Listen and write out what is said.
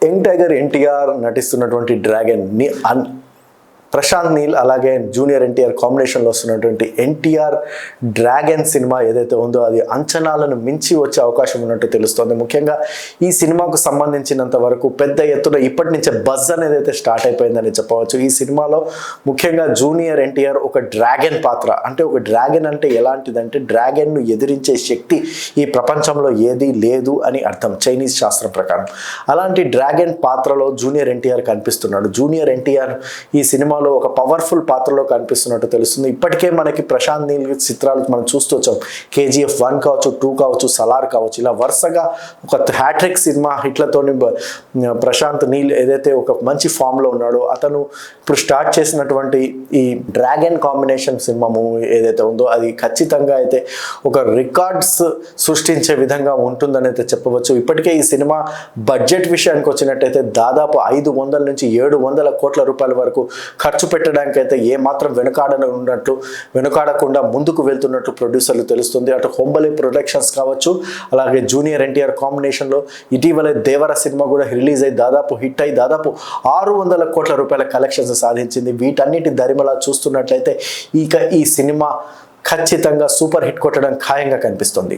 Young tiger NTR నటిస్తున్నటువంటి dragon Prashanth Neel అలాగే junior NTR కాంబినేషన్లో వస్తున్నటువంటి ఎన్టీఆర్ డ్రాగన్ సినిమా ఏదైతే ఉందో అది అంచనాలను మించి వచ్చే అవకాశం ఉన్నట్టు తెలుస్తోంది. ముఖ్యంగా ఈ సినిమాకు సంబంధించినంత వరకు పెద్ద ఎత్తున ఇప్పటి నుంచే బజ్ అనేది అయితే స్టార్ట్ అయిపోయిందని చెప్పవచ్చు. ఈ సినిమాలో ముఖ్యంగా జూనియర్ ఎన్టీఆర్ ఒక డ్రాగన్ పాత్ర, అంటే ఒక డ్రాగన్ అంటే ఎలాంటిదంటే డ్రాగన్ను ఎదిరించే శక్తి ఈ ప్రపంచంలో ఏదీ లేదు అని అర్థం చైనీస్ శాస్త్రం ప్రకారం. అలాంటి డ్రాగన్ పాత్రలో జూనియర్ ఎన్టీఆర్ కనిపిస్తున్నాడు. జూనియర్ ఎన్టీఆర్ ఈ సినిమాలో ఒక పవర్ఫుల్ పాత్రలో కనిపిస్తున్నట్టు తెలుస్తుంది. ఇప్పటికే మనకి ప్రశాంత్ నీల్ చిత్రాలు మనం చూస్తూ వచ్చాం. కేజీఎఫ్ 1 కావచ్చు, 2 కావచ్చు, సలార్ కావచ్చు, ఇలా వరుసగా ఒక హ్యాట్రిక్ సినిమా హిట్లతోని ప్రశాంత్ నీల్ ఏదైతే ఒక మంచి ఫామ్లో ఉన్నాడో అతను ఇప్పుడు స్టార్ట్ చేసినటువంటి ఈ డ్రాగన్ కాంబినేషన్ సినిమా మూవీ ఏదైతే ఉందో అది ఖచ్చితంగా అయితే ఒక రికార్డ్స్ సృష్టించే విధంగా ఉంటుందని అయితే చెప్పవచ్చు. ఇప్పటికే ఈ సినిమా బడ్జెట్ విషయానికి వచ్చినట్టయితే దాదాపు 500 నుంచి 700 కోట్ల రూపాయల వరకు ఖర్చు పెట్టడానికి అయితే ఏమాత్రం వెనుకాడకుండా ముందుకు వెళ్తున్నట్టు ప్రొడ్యూసర్లు తెలుస్తుంది. అటు హొంబలి ప్రొడక్షన్స్ కావచ్చు, అలాగే జూనియర్ ఎన్టీఆర్ కాంబినేషన్లో ఇటీవలే దేవర సినిమా కూడా రిలీజ్ అయ్యి దాదాపు హిట్ అయ్యి దాదాపు 600 కోట్ల రూపాయల కలెక్షన్స్ సాధించింది. వీటన్నిటి దరిమలా చూస్తున్నట్లయితే ఈ సినిమా ఖచ్చితంగా సూపర్ హిట్ కొట్టడం ఖాయంగా కనిపిస్తుంది.